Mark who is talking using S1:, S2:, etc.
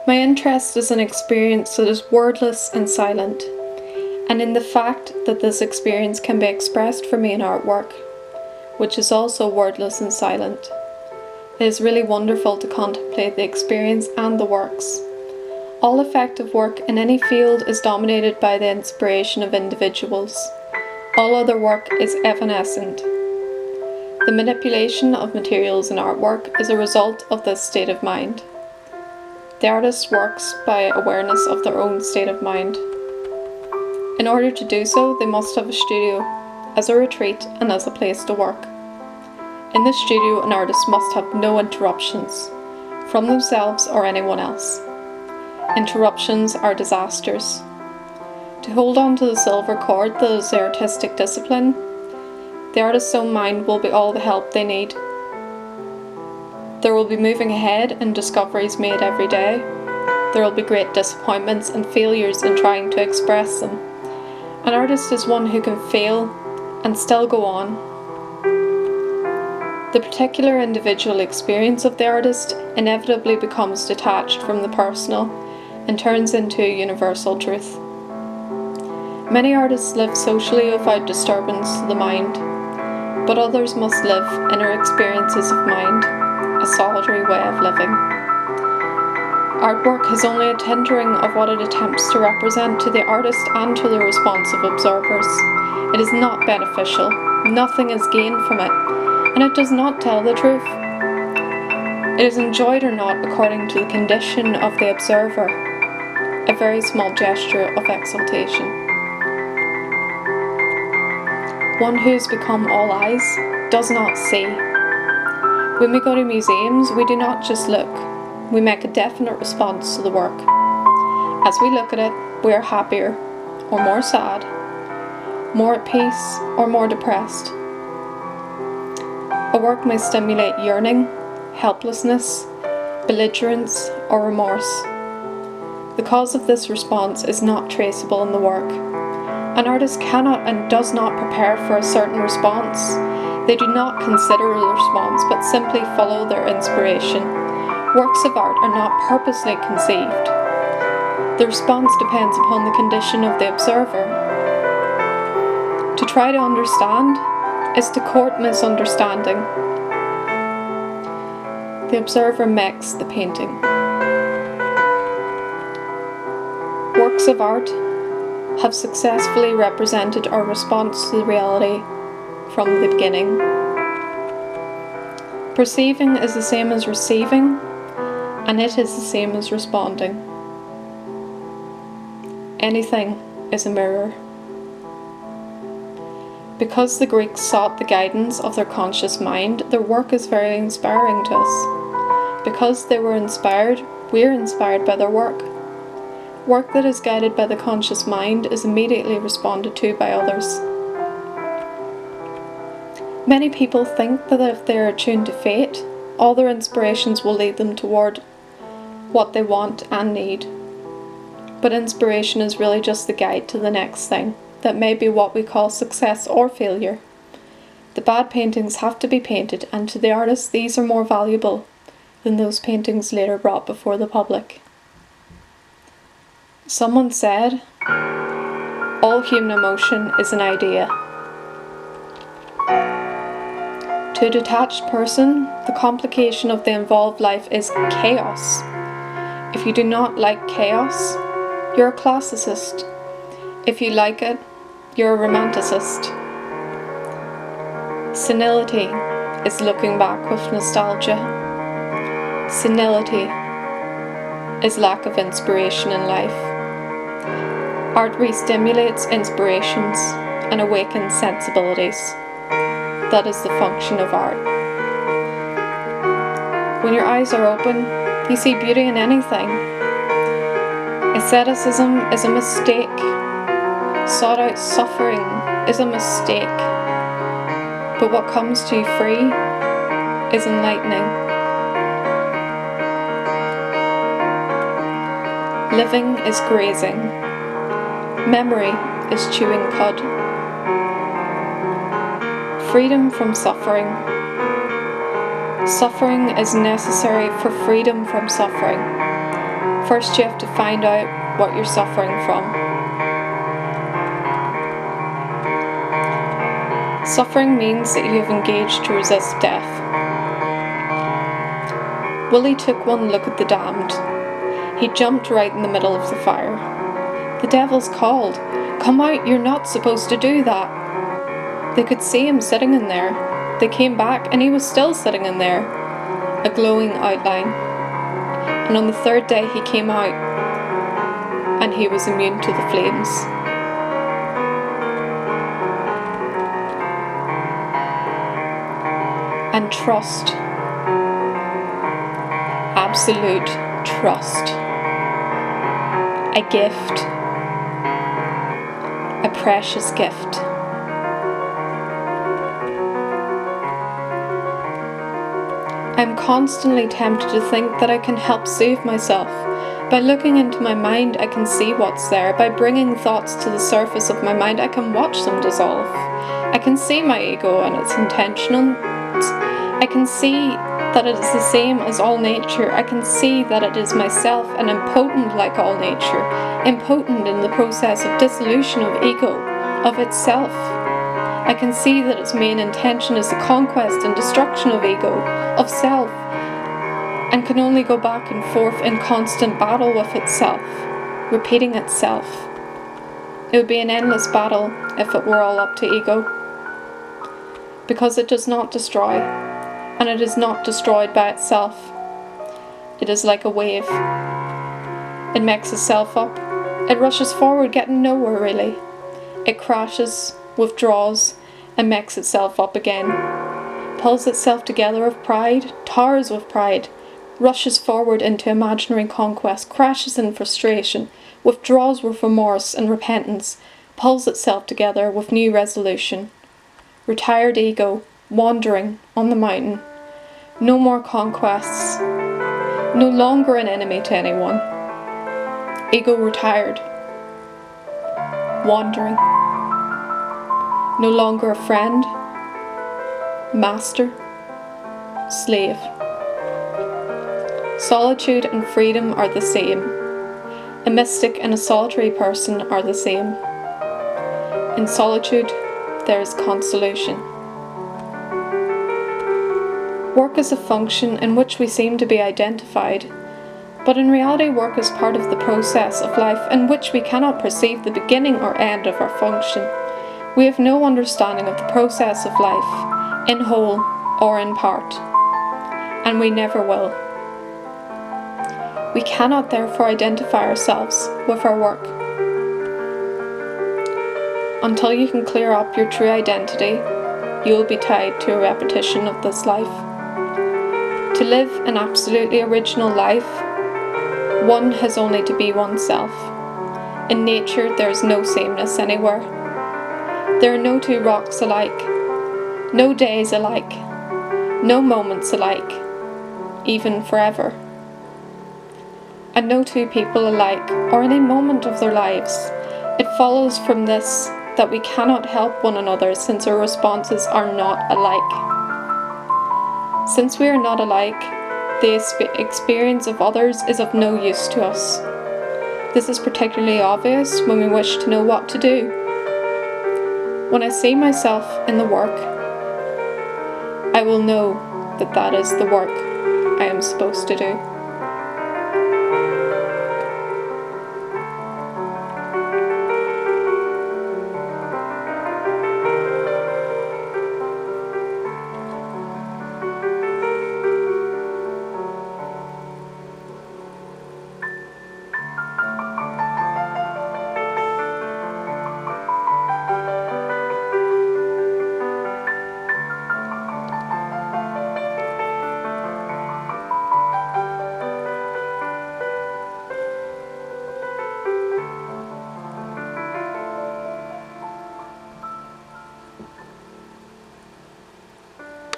S1: My interest is an experience that is wordless and silent, and in the fact that this experience can be expressed for me in artwork, which is also wordless and silent. It is really wonderful to contemplate the experience and the works. All effective work in any field is dominated by the inspiration of individuals. All other work is evanescent. The manipulation of materials in artwork is a result of this state of mind. The artist works by awareness of their own state of mind. In order to do so, they must have a studio as a retreat and as a place to work. In the studio, an artist must have no interruptions from themselves or anyone else. Interruptions are disasters. To hold on to the silver cord that is their artistic discipline, the artist's own mind will be all the help they need. There will be moving ahead and discoveries made every day. There will be great disappointments and failures in trying to express them. An artist is one who can fail and still go on. The particular individual experience of the artist inevitably becomes detached from the personal and turns into a universal truth. Many artists live socially without disturbance to the mind, but others must live inner experiences of mind, a solitary way of living. Artwork has only a tintering of what it attempts to represent to the artist and to the responsive observers. It is not beneficial, nothing is gained from it, and it does not tell the truth. It is enjoyed or not according to the condition of the observer, a very small gesture of exaltation. One who has become all eyes does not see. When we go to museums, we do not just look, we make a definite response to the work. As we look at it, we are happier or more sad, more at peace or more depressed. A work may stimulate yearning, helplessness, belligerence, or remorse. The cause of this response is not traceable in the work. An artist cannot and does not prepare for a certain response. They do not consider the response, but simply follow their inspiration. Works of art are not purposely conceived. The response depends upon the condition of the observer. To try to understand is to court misunderstanding. The observer makes the painting. Works of art have successfully represented our response to the reality from the beginning. Perceiving is the same as receiving, and it is the same as responding. Anything is a mirror. Because the Greeks sought the guidance of their conscious mind, their work is very inspiring to us. Because they were inspired, we are inspired by their work. Work that is guided by the conscious mind is immediately responded to by others. Many people think that if they are attuned to fate, all their inspirations will lead them toward what they want and need. But inspiration is really just the guide to the next thing. That may be what we call success or failure. The bad paintings have to be painted, and to the artist these are more valuable than those paintings later brought before the public. Someone said, all human emotion is an idea. To a detached person, the complication of the involved life is chaos. If you do not like chaos, you're a classicist. If you like it, you're a romanticist. Senility is looking back with nostalgia. Senility is lack of inspiration in life. Art re-stimulates inspirations and awakens sensibilities. That is the function of art. When your eyes are open, you see beauty in anything. Asceticism is a mistake. Sought out suffering is a mistake. But what comes to you free is enlightening. Living is grazing. Memory is chewing cud. Freedom from suffering. Suffering is necessary for freedom from suffering. First, you have to find out what you're suffering from. Suffering means that you have engaged to resist death. Willie took one look at the damned. He jumped right in the middle of the fire. The devil's called. Come out, you're not supposed to do that. They could see him sitting in there. They came back and he was still sitting in there, a glowing outline. And on the third day he came out and he was immune to the flames. And trust. Absolute trust. A gift. A precious gift. I'm constantly tempted to think that I can help save myself. By looking into my mind, I can see what's there. By bringing thoughts to the surface of my mind, I can watch them dissolve. I can see my ego and its intentions. I can see that it is the same as all nature. I can see that it is myself and impotent like all nature, impotent in the process of dissolution of ego, of itself. I can see that its main intention is the conquest and destruction of ego, of self, and can only go back and forth in constant battle with itself, repeating itself. It would be an endless battle if it were all up to ego, because it does not destroy. And it is not destroyed by itself. It is like a wave. It makes itself up. It rushes forward, getting nowhere really. It crashes, withdraws, and makes itself up again. Pulls itself together with pride, towers with pride, rushes forward into imaginary conquest, crashes in frustration, withdraws with remorse and repentance, pulls itself together with new resolution. Retired ego, wandering on the mountain. No more conquests. No longer an enemy to anyone. Ego retired. Wandering. No longer a friend. Master. Slave. Solitude and freedom are the same. A mystic and a solitary person are the same. In solitude, there is consolation. Work is a function in which we seem to be identified, but in reality work is part of the process of life in which we cannot perceive the beginning or end of our function. We have no understanding of the process of life, in whole or in part, and we never will. We cannot therefore identify ourselves with our work. Until you can clear up your true identity, you will be tied to a repetition of this life. To live an absolutely original life, one has only to be oneself. In nature, there is no sameness anywhere. There are no two rocks alike, no days alike, no moments alike, even forever. And no two people alike, or any moment of their lives. It follows from this that we cannot help one another since our responses are not alike. Since we are not alike, the experience of others is of no use to us. This is particularly obvious when we wish to know what to do. When I see myself in the work, I will know that that is the work I am supposed to do.